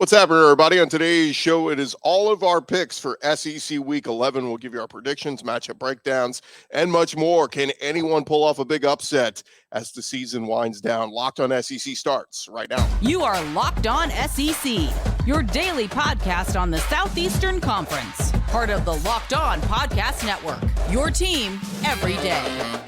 What's happening, everybody? On today's show, it is all of our picks for SEC Week 11. We'll give you our predictions, matchup breakdowns, and much more. Can anyone pull off a big upset as the season winds down? Locked on SEC starts right now. You are Locked On SEC, your daily podcast on the Southeastern Conference. Part of the Locked On Podcast Network, your team every day.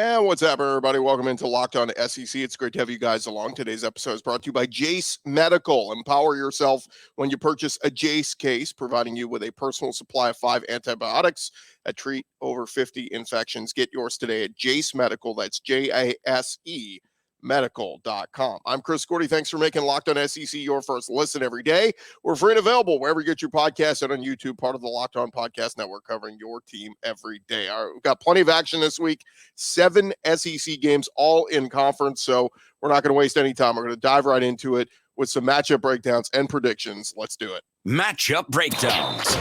And what's happening, everybody? Welcome into Locked On SEC. It's great to have you guys along. Today's episode is brought to you by Jace Medical. Empower yourself when you purchase a Jace case, providing you with a personal supply of 5 antibiotics that treat over 50 infections. Get yours today at Jace Medical. That's Jase medical.com. I'm Chris Gordy. Thanks for making Locked On SEC your first listen every day. We're free and available wherever you get your podcasts and on YouTube, part of the Locked On Podcast Network, covering your team every day. All right, we've got plenty of action this week. 7 SEC games, all in conference, so we're not going to waste any time. We're going to dive right into it with some matchup breakdowns and predictions. Let's do it. Matchup breakdowns.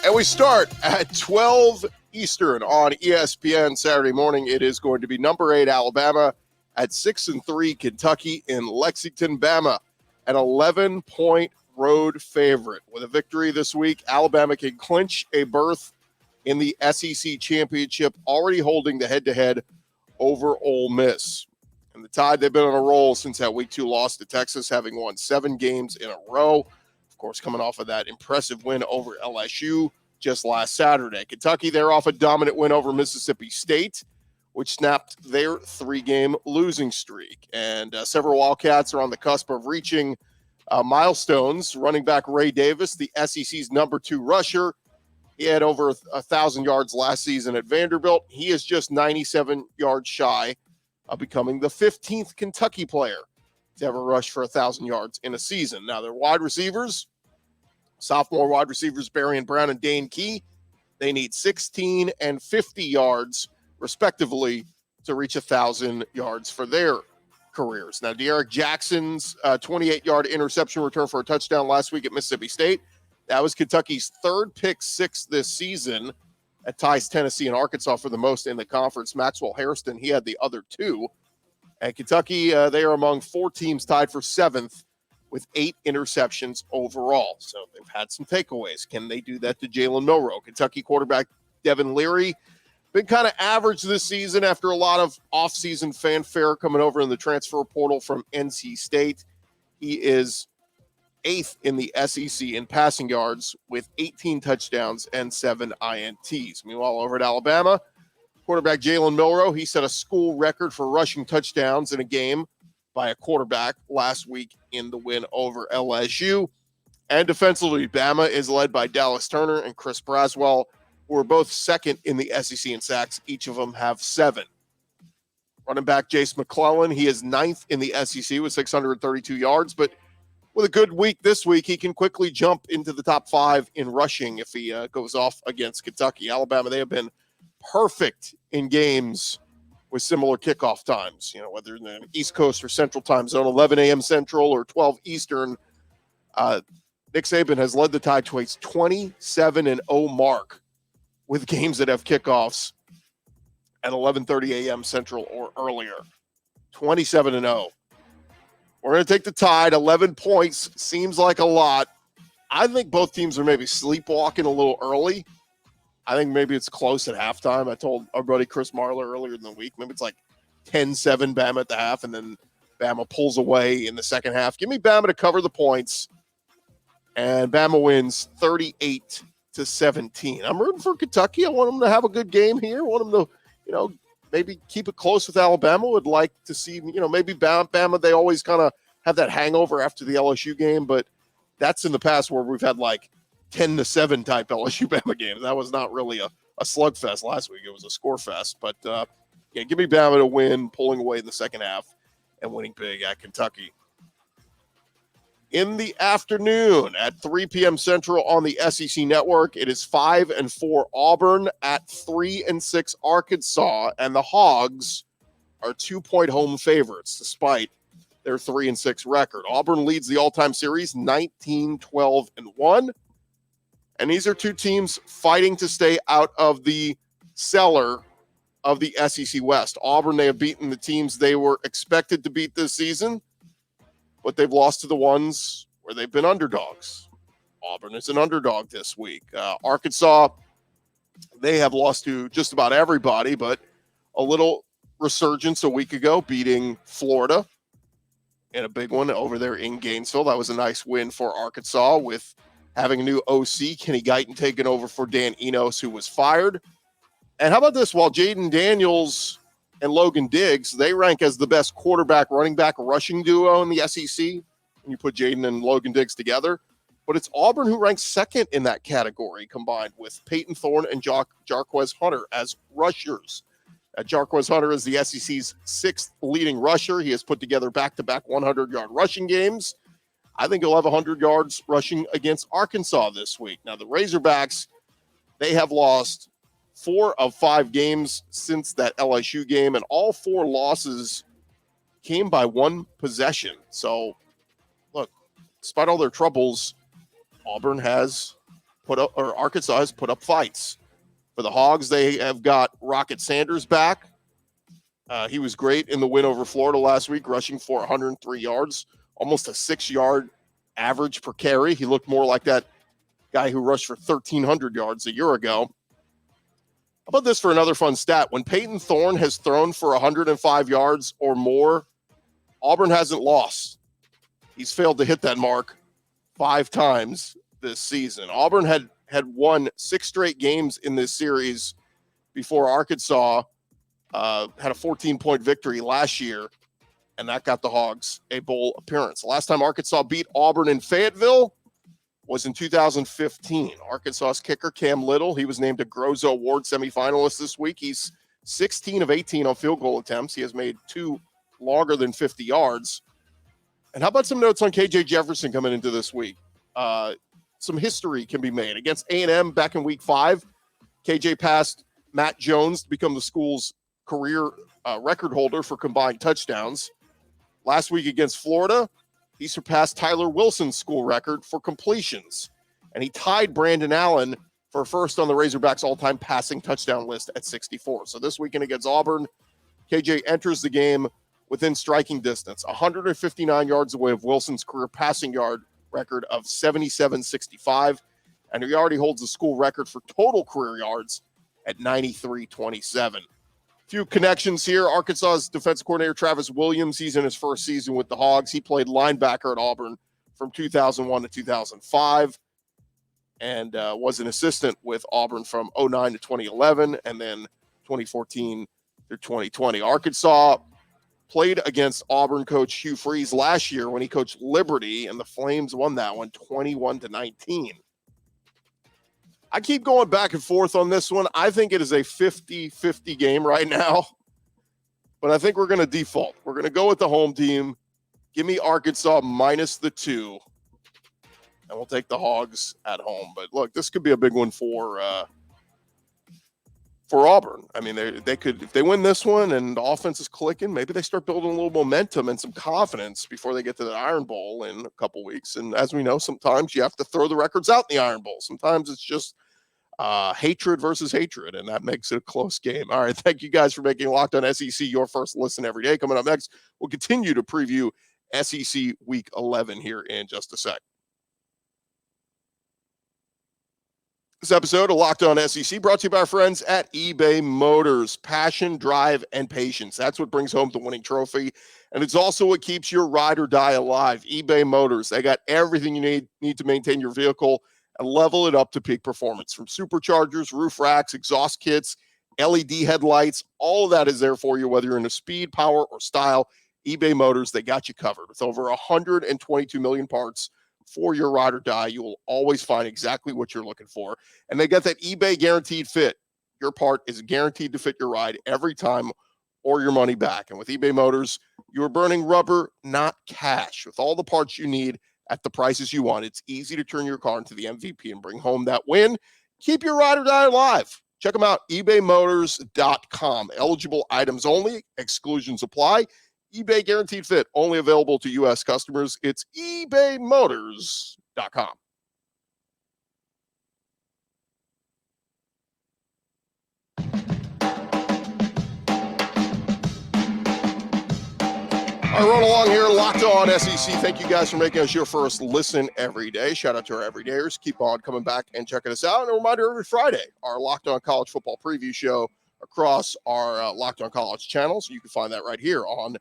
And we start at 12 Eastern on ESPN Saturday morning. It is going to be number 8 Alabama at 6-3 Kentucky in Lexington, Bama, an 11-point road favorite. With a victory this week, Alabama can clinch a berth in the SEC championship, already holding the head-to-head over Ole Miss. And the Tide, they've been on a roll since that Week 2 loss to Texas, having won 7 games in a row. Of course, coming off of that impressive win over LSU just last Saturday. Kentucky, they're off a dominant win over Mississippi State, which snapped their 3-game losing streak. And several Wildcats are on the cusp of reaching milestones. Running back Ray Davis, the SEC's number 2 rusher, he had over 1,000 yards last season at Vanderbilt. He is just 97 yards shy of becoming the 15th Kentucky player to ever rush for 1,000 yards in a season. Now, their wide receivers, sophomore wide receivers Barian Brown and Dane Key, they need 16 and 50 yards respectively to reach 1,000 yards for their careers. Now, De'Aaron Jackson's 28-yard interception return for a touchdown last week at Mississippi State, that was Kentucky's 3rd pick 6 this season. That ties Tennessee and Arkansas for the most in the conference. Maxwell Hairston, he had the other 2. And Kentucky, they are among 4 teams tied for 7th with 8 interceptions overall. So they've had some takeaways. Can they do that to Jalen Milroe? Kentucky quarterback Devin Leary been kind of average this season after a lot of offseason fanfare coming over in the transfer portal from NC State. He is 8th in the SEC in passing yards with 18 touchdowns and 7 INTs. Meanwhile, over at Alabama, quarterback Jalen Milroe, he set a school record for rushing touchdowns in a game by a quarterback last week in the win over LSU. And defensively, Bama is led by Dallas Turner and Chris Braswell, who are both 2nd in the SEC in sacks. Each of them have 7. Running back Jace McClellan, he is 9th in the SEC with 632 yards, but with a good week this week, he can quickly jump into the top 5 in rushing if he goes off against Kentucky. Alabama, they have been perfect in games with similar kickoff times, whether in the East Coast or Central time zone, 11 a.m. Central or 12 Eastern. Nick Saban has led the Tide to a 27-0 mark with games that have kickoffs at 11:30 a.m. Central or earlier. 27-0. We're going to take the Tide. 11 points seems like a lot. I think both teams are maybe sleepwalking a little early. I think maybe it's close at halftime. I told our buddy Chris Marler earlier in the week, maybe it's like 10-7 Bama at the half, and then Bama pulls away in the second half. Give me Bama to cover the points, and Bama wins 38-17. I'm rooting for Kentucky. I want them to have a good game here. I want them to, maybe keep it close with Alabama. Would like to see, maybe Bama, they always kind of have that hangover after the LSU game, but that's in the past where we've had like 10-7 type LSU Bama games. That was not really a slugfest last week. It was a score fest. But, give me Bama to win, pulling away in the second half and winning big at Kentucky. In the afternoon at 3 p.m. Central on the SEC Network, it is 5-4 Auburn at 3-6 Arkansas, and the Hogs are 2-point home favorites, despite their 3-6 record. Auburn leads the all-time series 19-12-1. And these are two teams fighting to stay out of the cellar of the SEC West. Auburn, they have beaten the teams they were expected to beat this season, but they've lost to the ones where they've been underdogs. Auburn is an underdog this week. Arkansas, they have lost to just about everybody, but a little resurgence a week ago, beating Florida in a big one over there in Gainesville. That was a nice win for Arkansas with having a new OC, Kenny Guyton, taking over for Dan Enos, who was fired. And how about this? While Jayden Daniels and Logan Diggs, they rank as the best quarterback, running back, rushing duo in the SEC when you put Jayden and Logan Diggs together. But it's Auburn who ranks second in that category, combined with Peyton Thorne and Jarquez Hunter as rushers. Jarquez Hunter is the SEC's sixth leading rusher. He has put together back-to-back 100-yard rushing games. I think he'll have 100 yards rushing against Arkansas this week. Now, the Razorbacks, they have lost 4 of 5 games since that LSU game, and all 4 losses came by 1 possession. So, look, despite all their troubles, Arkansas has put up fights. For the Hogs, they have got Rocket Sanders back. He was great in the win over Florida last week, rushing for 103 yards, almost a 6-yard average per carry. He looked more like that guy who rushed for 1,300 yards a year ago. How about this for another fun stat? When Peyton Thorne has thrown for 105 yards or more, Auburn hasn't lost. He's failed to hit that mark 5 times this season. Auburn had won 6 straight games in this series before Arkansas had a 14-point victory last year, and that got the Hogs a bowl appearance. The last time Arkansas beat Auburn in Fayetteville was in 2015. Arkansas's kicker, Cam Little, he was named a Grozo Award semifinalist this week. He's 16 of 18 on field goal attempts. He has made 2 longer than 50 yards. And how about some notes on KJ Jefferson coming into this week? Some history can be made. Against A&M back in week 5, KJ passed Matt Jones to become the school's career record holder for combined touchdowns. Last week against Florida, he surpassed Tyler Wilson's school record for completions, and he tied Brandon Allen for first on the Razorbacks' all-time passing touchdown list at 64. So this weekend against Auburn, KJ enters the game within striking distance, 159 yards away of Wilson's career passing yard record of 77.65, and he already holds the school record for total career yards at 93.27. Few connections here. Arkansas's defensive coordinator Travis Williams, he's in his first season with the Hogs. He played linebacker at Auburn from 2001 to 2005 and was an assistant with Auburn from 2009 to 2011 and then 2014 through 2020. Arkansas played against Auburn coach Hugh Freeze last year when he coached Liberty, and the Flames won that one 21-19. I keep going back and forth on this one. I think it is a 50-50 game right now, but I think we're going to default. We're going to go with the home team. Give me Arkansas minus the 2, and we'll take the Hogs at home. But look, this could be a big one for Auburn. I mean, they could, if they win this one and the offense is clicking, maybe they start building a little momentum and some confidence before they get to the Iron Bowl in a couple weeks. And as we know, sometimes you have to throw the records out in the Iron Bowl. Sometimes it's just hatred versus hatred, and that makes it a close game. All right, thank you guys for making Locked On SEC your first listen every day. Coming up next, we'll continue to preview SEC Week 11 here in just a sec. This episode of Locked On SEC brought to you by our friends at eBay Motors. Passion, drive, and patience. That's what brings home the winning trophy. And it's also what keeps your ride or die alive. eBay Motors. They got everything you need to maintain your vehicle and level it up to peak performance. From superchargers, roof racks, exhaust kits, LED headlights, all of that is there for you, whether you're into speed, power, or style. eBay Motors, they got you covered. With over 122 million parts for your ride or die, you will always find exactly what you're looking for. And they got that eBay guaranteed fit. Your part is guaranteed to fit your ride every time or your money back. And with eBay Motors, you're burning rubber, not cash. With all the parts you need at the prices you want, it's easy to turn your car into the MVP and bring home that win. Keep your ride or die alive. Check them out, ebaymotors.com. Eligible items only. Exclusions apply. eBay Guaranteed Fit, only available to U.S. customers. It's ebaymotors.com. All right, rolling along here, Locked On SEC. Thank you guys for making us your first listen every day. Shout out to our everydayers. Keep on coming back and checking us out. And a reminder, every Friday, our Locked On College Football Preview Show across our Locked On College channel. So you can find that right here on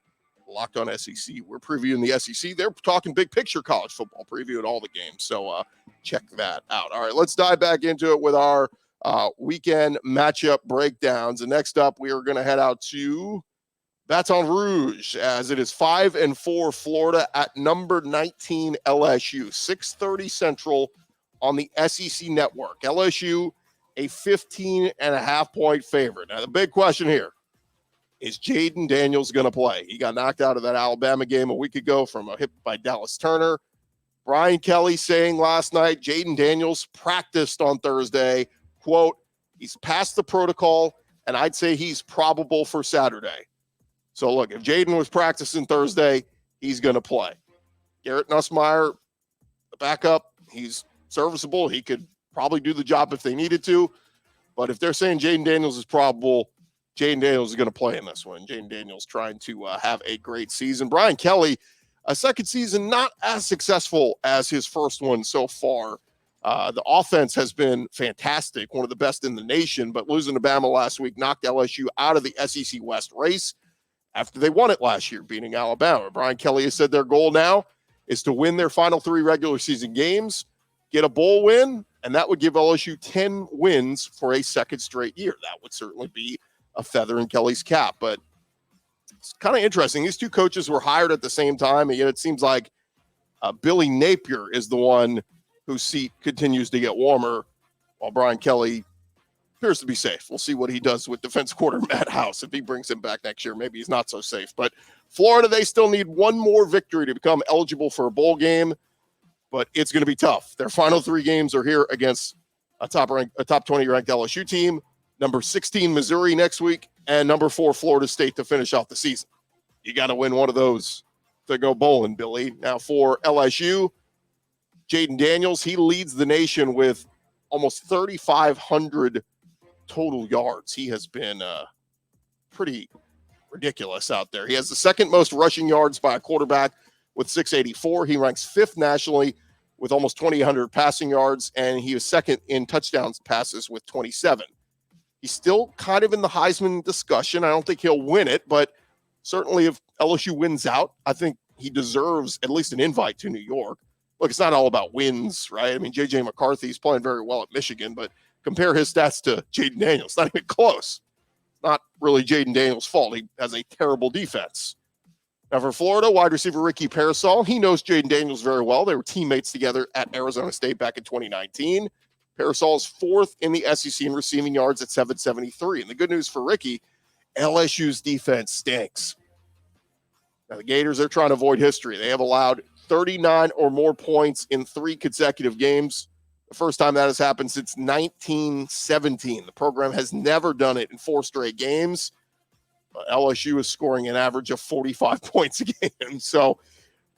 Locked On SEC. We're previewing the SEC. They're talking big picture college football preview at all the games. So check that out. All right, let's dive back into it with our weekend matchup breakdowns. And next up, we are going to head out to Baton Rouge, as it is 5-4 Florida at number 19 LSU, 6:30 Central on the SEC Network. LSU, a 15.5-point favorite. Now, the big question here is Jayden Daniels going to play? He got knocked out of that Alabama game a week ago from a hit by Dallas Turner. Brian Kelly saying last night, Jayden Daniels practiced on Thursday. Quote, he's passed the protocol, and I'd say he's probable for Saturday. So, look, if Jayden was practicing Thursday, he's going to play. Garrett Nussmeier, the backup, he's serviceable. He could probably do the job if they needed to. But if they're saying Jayden Daniels is probable, Jayden Daniels is going to play in this one. Jayden Daniels trying to have a great season. Brian Kelly, a second season not as successful as his first one so far. The offense has been fantastic, one of the best in the nation, but losing to Bama last week knocked LSU out of the SEC West race after they won it last year, beating Alabama. Brian Kelly has said their goal now is to win their final 3 regular season games, get a bowl win, and that would give LSU 10 wins for a second straight year. That would certainly be a feather in Kelly's cap. But it's kind of interesting. These two coaches were hired at the same time, and yet it seems like Billy Napier is the one whose seat continues to get warmer, while Brian Kelly appears to be safe. We'll see what he does with defense coordinator Matt House. If he brings him back next year, maybe he's not so safe. But Florida, they still need one more victory to become eligible for a bowl game, but it's going to be tough. Their final 3 games are here against a top 20 ranked LSU team, number 16 Missouri next week, and number 4 Florida State to finish off the season. You got to win one of those to go bowling, Billy. Now for LSU, Jayden Daniels, he leads the nation with almost 3,500 total yards. He has been pretty ridiculous out there. He has the second most rushing yards by a quarterback with 684. He ranks 5th nationally with almost 2,800 passing yards, and he was second in touchdowns passes with 27. He's still kind of in the Heisman discussion. I don't think he'll win it, but certainly if LSU wins out, I think he deserves at least an invite to New York. Look, it's not all about wins, right? I mean, J.J. McCarthy's playing very well at Michigan, but compare his stats to Jayden Daniels. Not even close. It's not really Jayden Daniels' fault. He has a terrible defense. Now for Florida, wide receiver Ricky Parasol, he knows Jayden Daniels very well. They were teammates together at Arizona State back in 2019. Parasol is 4th in the SEC in receiving yards at 773. And the good news for Ricky, LSU's defense stinks. Now the Gators, they're trying to avoid history. They have allowed 39 or more points in 3 consecutive games. The first time that has happened since 1917. The program has never done it in 4 straight games. LSU is scoring an average of 45 points a game. So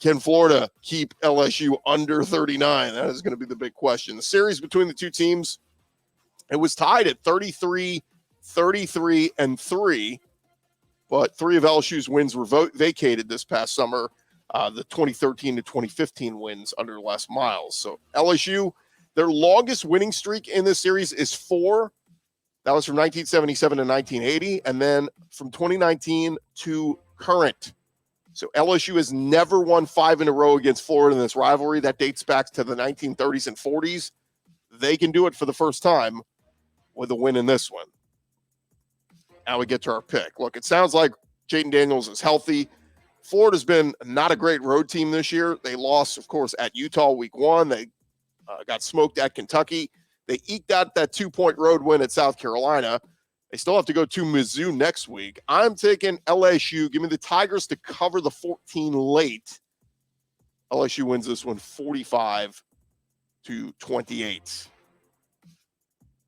can Florida keep LSU under 39? That is going to be the big question. The series between the two teams, it was tied at 33, 33, and 3. But 3 of LSU's wins were vacated this past summer. The 2013 to 2015 wins under Les Miles. So LSU, their longest winning streak in this series is 4. That was from 1977 to 1980. And then from 2019 to current. So LSU has never won 5 in a row against Florida in this rivalry. That dates back to the 1930s and 40s. They can do it for the first time with a win in this one. Now we get to our pick. Look, it sounds like Jayden Daniels is healthy. Florida's been not a great road team this year. They lost, of course, at Utah week 1. They got smoked at Kentucky. They eked out that 2-point road win at South Carolina. They still have to go to Mizzou next week. I'm taking LSU. Give me the Tigers to cover the 14 late. LSU wins this one 45-28.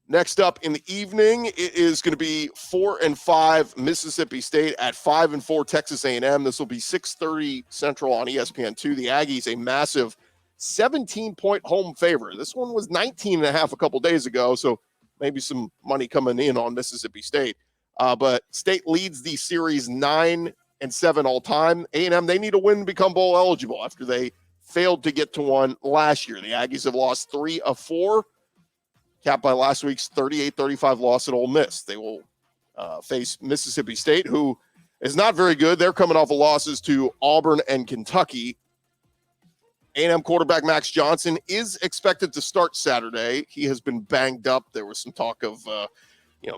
Next up in the evening, it is going to be 4-5 Mississippi State at 5-4 Texas A&M. This will be 6:30 Central on ESPN2. The Aggies, a massive 17-point home favorite. This one was 19.5 a couple days ago, so maybe some money coming in on Mississippi State. But State leads the series 9-7 all time. A&M, they need a win to become bowl eligible after they failed to get to one last year. The Aggies have lost 3 of 4. Capped by last week's 38-35 loss at Ole Miss. They will face Mississippi State, who is not very good. They're coming off of losses to Auburn and Kentucky. A&M quarterback Max Johnson is expected to start Saturday. He has been banged up. There was some talk of,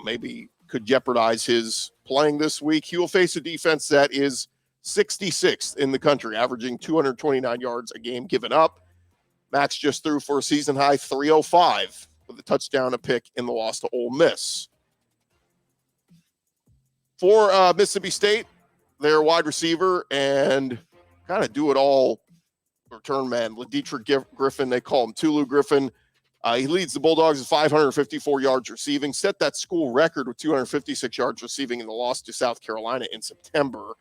maybe could jeopardize his playing this week. He will face a defense that is 66th in the country, averaging 229 yards a game given up. Max just threw for a season-high 305. With a touchdown, a pick in the loss to Ole Miss. For Mississippi State, their wide receiver and kind of do-it-all return man, Laditra Griffin, they call him Tulu Griffin. He leads the Bulldogs with 554 yards receiving, set that school record with 256 yards receiving in the loss to South Carolina in September.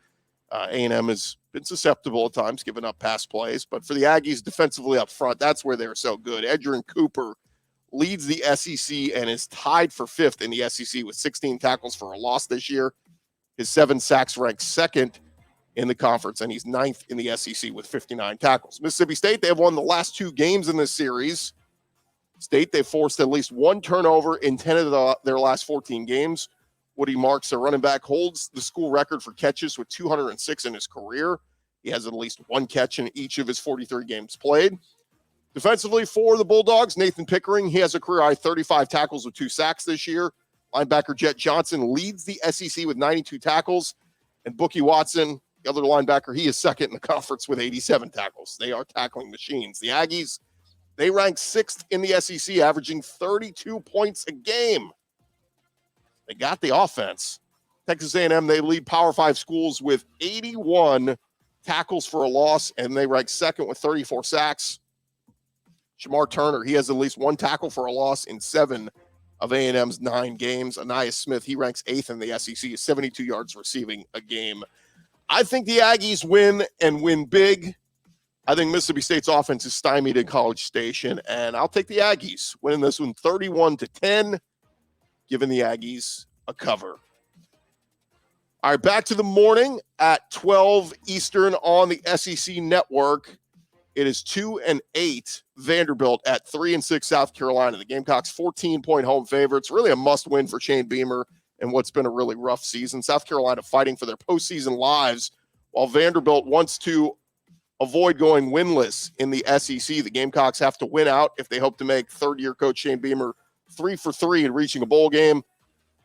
A&M has been susceptible at times, giving up pass plays. But for the Aggies defensively up front, that's where they're so good. Edgerrin Cooper leads the SEC and is tied for 5th in the SEC with 16 tackles for a loss this year. His 7 sacks rank 2nd in the conference, and he's 9th in the SEC with 59 tackles. Mississippi State, they have won the last 2 games in this series. State, they've forced at least 1 turnover in 10 of their last 14 games. Woody Marks, their running back, holds the school record for catches with 206 in his career. He has at least 1 catch in each of his 43 games played. Defensively for the Bulldogs, Nathan Pickering, he has a career-high 35 tackles with 2 sacks this year. Linebacker Jet Johnson leads the SEC with 92 tackles. And Bookie Watson, the other linebacker, he is 2nd in the conference with 87 tackles. They are tackling machines. The Aggies, they rank 6th in the SEC, averaging 32 points a game. They got the offense. Texas A&M, they lead Power 5 schools with 81 tackles for a loss, and they rank 2nd with 34 sacks. Shamar Turner, he has at least 1 tackle for a loss in 7 of A&M's 9 games. Anias Smith, he ranks 8th in the SEC, 72 yards receiving a game. I think the Aggies win and win big. I think Mississippi State's offense is stymied in College Station, and I'll take the Aggies winning this one 31-10, giving the Aggies a cover. All right, back to the morning at 12 Eastern on the SEC Network. It is 2-8 Vanderbilt at 3-6 South Carolina. The Gamecocks 14-point home favorites. Really a must-win for Shane Beamer in what's been a really rough season. South Carolina fighting for their postseason lives, while Vanderbilt wants to avoid going winless in the SEC. The Gamecocks have to win out if they hope to make third-year coach Shane Beamer 3 for 3 in reaching a bowl game.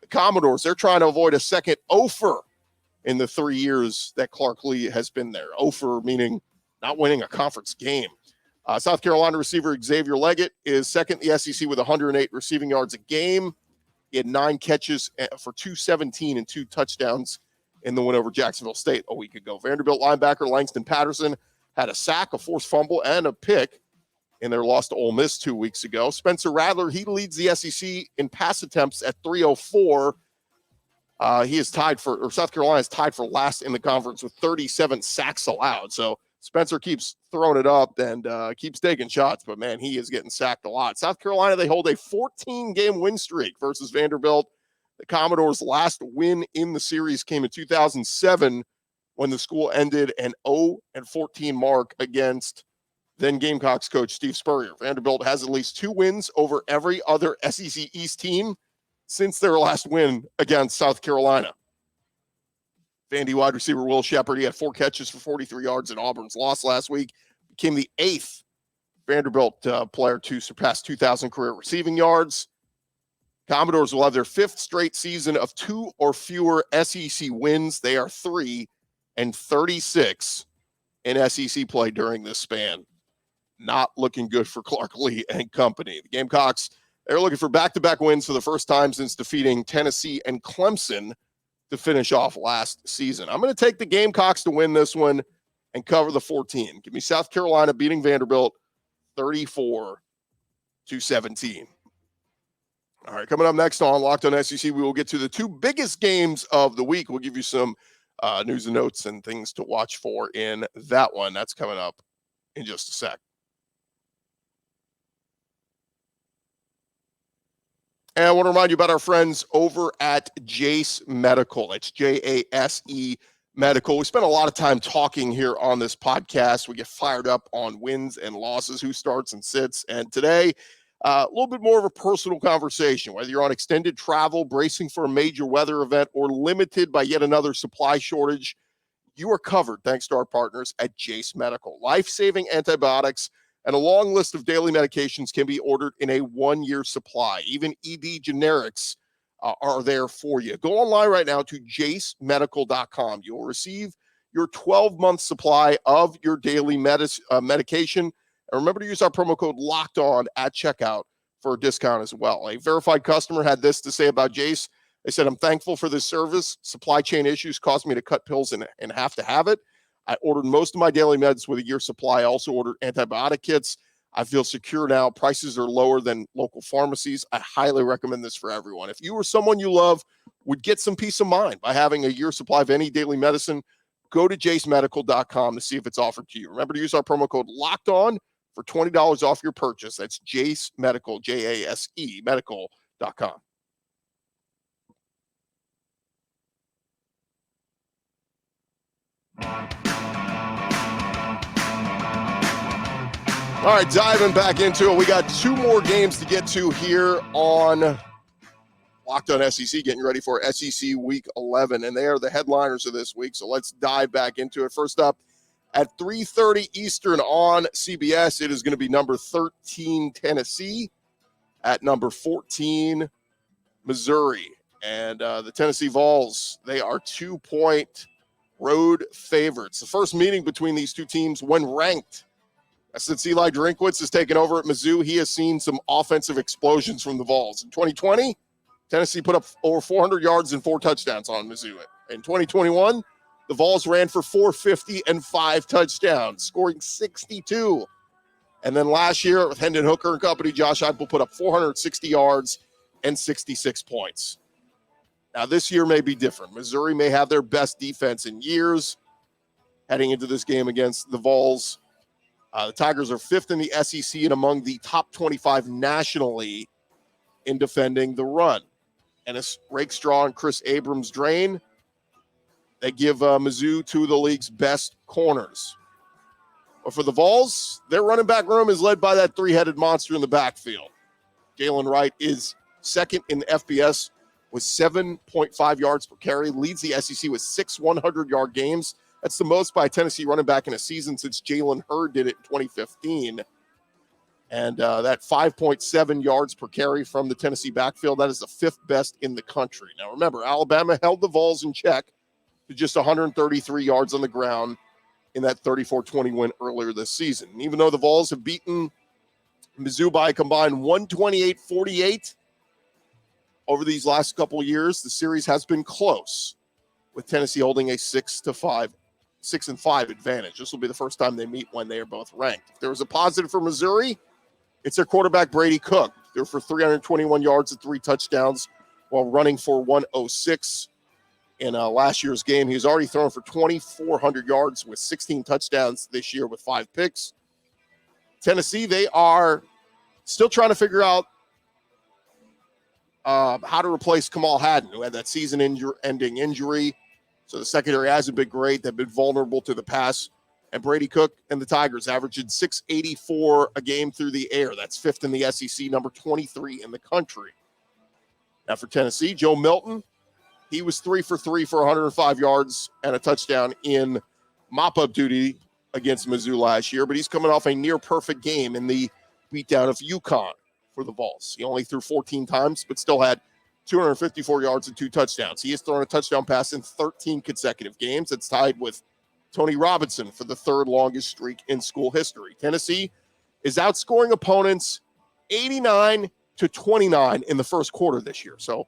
The Commodores, they're trying to avoid a second OFR in the 3 years that Clark Lee has been there. OFR meaning not winning a conference game. South Carolina receiver Xavier Leggett is 2nd in the SEC with 108 receiving yards a game. He had 9 catches for 217 and 2 touchdowns in the win over Jacksonville State a week ago. Vanderbilt linebacker Langston Patterson had a sack, a forced fumble, and a pick in their loss to Ole Miss 2 weeks ago. Spencer Rattler, he leads the SEC in pass attempts at 304. He is South Carolina is tied for last in the conference with 37 sacks allowed. So Spencer keeps throwing it up and keeps taking shots, but man, he is getting sacked a lot. South Carolina, they hold a 14-game win streak versus Vanderbilt. The Commodores' last win in the series came in 2007 when the school ended an 0-14 mark against then Gamecocks coach Steve Spurrier. Vanderbilt has at least 2 wins over every other SEC East team since their last win against South Carolina. Vandy wide receiver Will Shepard, he had 4 catches for 43 yards in Auburn's loss last week. Became the 8th Vanderbilt player to surpass 2,000 career receiving yards. Commodores will have their 5th straight season of 2 or fewer SEC wins. They are 3-36 in SEC play during this span. Not looking good for Clark Lee and company. The Gamecocks, they're looking for back-to-back wins for the first time since defeating Tennessee and Clemson to finish off last season. I'm going to take the Gamecocks to win this one and cover the 14. Give me South Carolina beating Vanderbilt 34-17. All right, coming up next on Locked On SEC, we will get to the two biggest games of the week. We'll give you some news and notes and things to watch for in that one. That's coming up in just a sec. And I want to remind you about our friends over at Jase Medical. It's Jase Medical. We spend a lot of time talking here on this podcast. We get fired up on wins and losses, who starts and sits. And today, a little bit more of a personal conversation, whether you're on extended travel, bracing for a major weather event, or limited by yet another supply shortage, you are covered thanks to our partners at Jase Medical. Life-saving antibiotics and a long list of daily medications can be ordered in a 1-year supply. Even ED generics are there for you. Go online right now to jasemedical.com. You will receive your 12-month supply of your daily medication. And remember to use our promo code LOCKEDON at checkout for a discount as well. A verified customer had this to say about Jase. They said, "I'm thankful for this service. Supply chain issues caused me to cut pills and have to have it. I ordered most of my daily meds with a year supply. I also ordered antibiotic kits. I feel secure now. Prices are lower than local pharmacies. I highly recommend this for everyone. If you or someone you love would get some peace of mind by having a year supply of any daily medicine, go to jasemedical.com to see if it's offered to you. Remember to use our promo code LOCKEDON for $20 off your purchase. That's Jase Medical, Jase medical.com. All right, diving back into it. We got two more games to get to here on Locked On SEC, getting ready for SEC Week 11, and they are the headliners of this week, so let's dive back into it. First up, at 3:30 Eastern on CBS, it is going to be number 13 Tennessee at number 14 Missouri. And the Tennessee Vols, they are 2-point road favorites. The first meeting between these two teams when ranked. Since Eli Drinkwitz has taken over at Mizzou, he has seen some offensive explosions from the Vols. In 2020, Tennessee put up over 400 yards and 4 touchdowns on Mizzou. In 2021, the Vols ran for 450 and 5 touchdowns, scoring 62. And then last year with Hendon Hooker and company, Josh Heupel put up 460 yards and 66 points. Now, this year may be different. Missouri may have their best defense in years heading into this game against the Vols. The Tigers are 5th in the SEC and among the top 25 nationally in defending the run. And it's Rakestraw and Chris Abrams drain. They give Mizzou 2 of the league's best corners. But for the Vols, their running back room is led by that 3-headed monster in the backfield. Jalen Wright is second in the FBS with 7.5 yards per carry, leads the SEC with 6 100-yard games. That's the most by a Tennessee running back in a season since Jalen Hurd did it in 2015. And that 5.7 yards per carry from the Tennessee backfield, that is the 5th best in the country. Now, remember, Alabama held the Vols in check to just 133 yards on the ground in that 34-20 win earlier this season. And even though the Vols have beaten Mizzou by a combined 128-48 over these last couple of years, the series has been close, with Tennessee holding a 6-5 advantage. This will be the first time they meet when they are both ranked. If there was a positive for Missouri, it's their quarterback, Brady Cook. They're for 321 yards and 3 touchdowns while running for 106 in last year's game. He was already thrown for 2,400 yards with 16 touchdowns this year with 5 picks. Tennessee, they are still trying to figure out how to replace Kamal Hadden, who had that season-ending injury. So the secondary hasn't been great. They've been vulnerable to the pass. And Brady Cook and the Tigers averaging 684 a game through the air. That's 5th in the SEC, number 23 in the country. Now for Tennessee, Joe Milton, he was 3 for 3 for 105 yards and a touchdown in mop-up duty against Mizzou last year, but he's coming off a near-perfect game in the beatdown of UConn for the Vols. He only threw 14 times, but still had 254 yards and 2 touchdowns. He has thrown a touchdown pass in 13 consecutive games. It's tied with Tony Robinson for the 3rd longest streak in school history. Tennessee is outscoring opponents 89-29 in the first quarter this year. So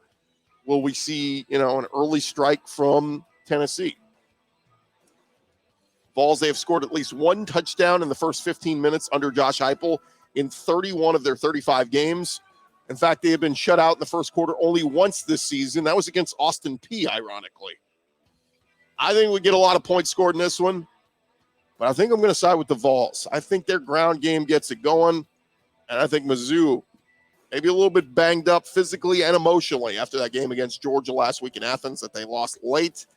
will we see, an early strike from Tennessee? Vols, they have scored at least 1 touchdown in the first 15 minutes under Josh Heupel in 31 of their 35 games. In fact, they have been shut out in the first quarter only once this season. That was against Austin Peay, ironically. I think we get a lot of points scored in this one, but I think I'm going to side with the Vols. I think their ground game gets it going, and I think Mizzou, maybe a little bit banged up physically and emotionally after that game against Georgia last week in Athens that they lost late.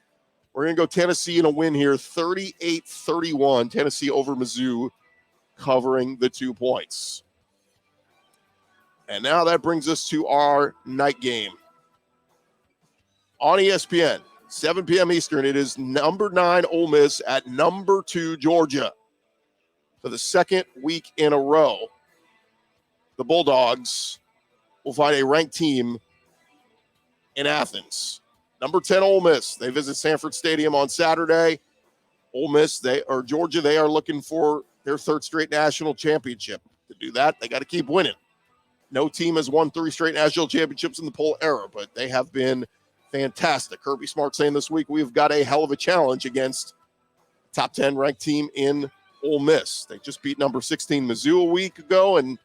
We're going to go Tennessee in a win here, 38-31. Tennessee over Mizzou, covering the 2 points. And now that brings us to our night game. On ESPN, 7 p.m. Eastern, it is number 9 Ole Miss at number 2 Georgia. For the second week in a row, the Bulldogs will find a ranked team in Athens. Number 10 Ole Miss, they visit Sanford Stadium on Saturday. Ole Miss, Georgia, they are looking for their third straight national championship. To do that, they got to keep winning. No team has won 3 straight national championships in the poll era, but they have been fantastic. Kirby Smart saying this week, we've got a hell of a challenge against top 10 ranked team in Ole Miss. They just beat number 16 Mizzou a week ago, and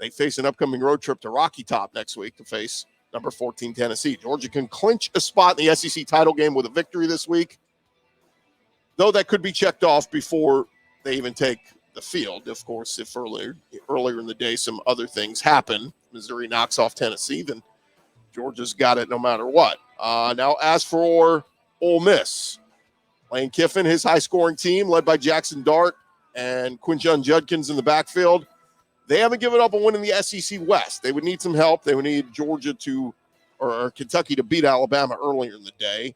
they face an upcoming road trip to Rocky Top next week to face number 14 Tennessee. Georgia can clinch a spot in the SEC title game with a victory this week, though that could be checked off before they even take the field. Of course, if earlier in the day some other things happen, Missouri knocks off Tennessee, then Georgia's got it no matter what. Now, as for Ole Miss, Lane Kiffin, his high-scoring team, led by Jackson Dart and Quinshon Judkins in the backfield, they haven't given up a win in the SEC West. They would need some help. They would need Georgia or Kentucky to beat Alabama earlier in the day.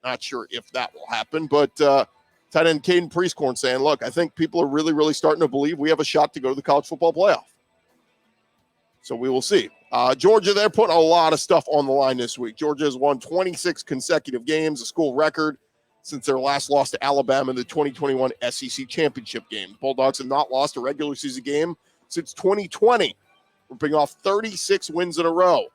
Not sure if that will happen, but tight end Caden Priestcorn saying, look, I think people are really, really starting to believe we have a shot to go to the college football playoff. So we will see. Georgia, they're putting a lot of stuff on the line this week. Georgia has won 26 consecutive games, a school record, since their last loss to Alabama in the 2021 SEC championship game. The Bulldogs have not lost a regular season game since 2020, ripping off 36 wins in a row.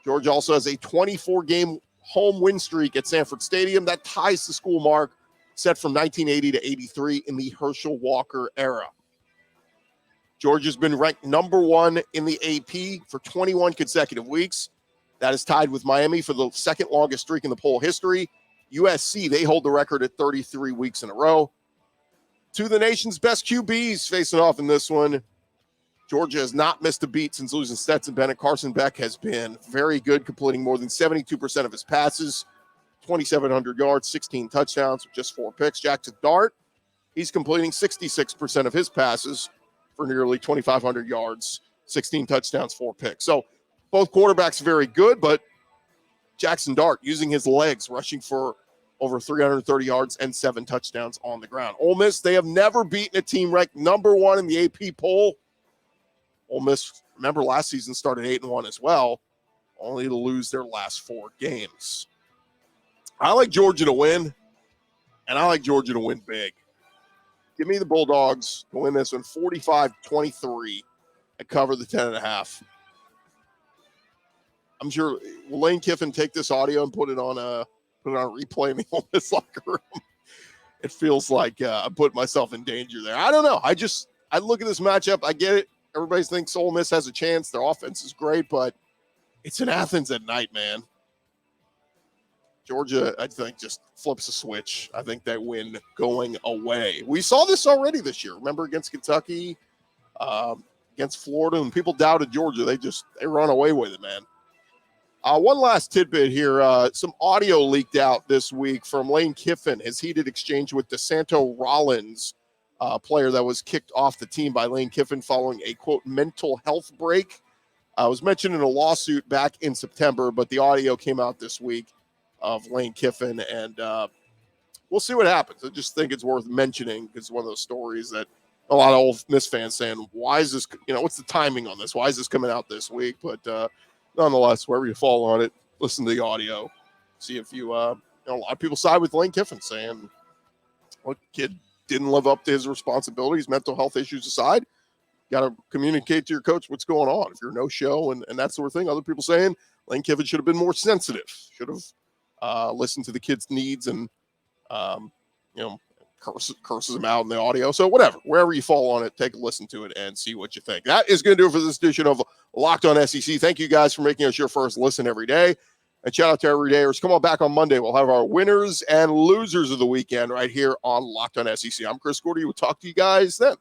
Georgia also has a 24-game home win streak at Sanford Stadium. That ties the school mark set from 1980 to 83 in the Herschel Walker era. Georgia's been ranked number 1 in the AP for 21 consecutive weeks. That is tied with Miami for the second longest streak in the poll history. USC, they hold the record at 33 weeks in a row. Two of the nation's best QBs facing off in this one. Georgia has not missed a beat since losing Stetson Bennett. Carson Beck has been very good, completing more than 72% of his passes, 2,700 yards, 16 touchdowns with just 4 picks. Jackson Dart, he's completing 66% of his passes for nearly 2,500 yards, 16 touchdowns, 4 picks. So both quarterbacks very good, but Jackson Dart using his legs, rushing for over 330 yards and 7 touchdowns on the ground. Ole Miss, they have never beaten a team ranked number 1 in the AP poll. Ole Miss, remember, last season started 8-1 as well, only to lose their last 4 games. I like Georgia to win, and I like Georgia to win big. Give me the Bulldogs to win this one 45-23 and cover the 10.5. I'm sure, will Lane Kiffin take this audio and put it on a replay in the Ole Miss locker room? It feels like I'm putting myself in danger there. I don't know. I look at this matchup. I get it. Everybody thinks Ole Miss has a chance. Their offense is great, but it's in Athens at night, man. Georgia, I think, just flips a switch. I think they win going away. We saw this already this year. Remember against Kentucky, against Florida, and people doubted Georgia. They run away with it, man. One last tidbit here. Some audio leaked out this week from Lane Kiffin, his heated exchange with DeSanto Rollins, player that was kicked off the team by Lane Kiffin following a, quote, mental health break. It was mentioned in a lawsuit back in September, but the audio came out this week of Lane Kiffin, and we'll see what happens. I just think it's worth mentioning because it's one of those stories that a lot of Ole Miss fans saying, why is this, what's the timing on this? Why is this coming out this week? But nonetheless, wherever you fall on it, listen to the audio. See if you, a lot of people side with Lane Kiffin saying, well, kid didn't live up to his responsibilities, mental health issues aside. Got to communicate to your coach what's going on. If you're no show and that sort of thing. Other people saying Lane Kiffin should have been more sensitive, should have listened to the kid's needs and, curses him out in the audio. So whatever, wherever you fall on it, take a listen to it and see what you think. That is going to do it for this edition of Locked On SEC. Thank you guys for making us your first listen every day. And shout out to everydayers. Come on back on Monday. We'll have our winners and losers of the weekend right here on Locked On SEC. I'm Chris Gordy. We'll talk to you guys then.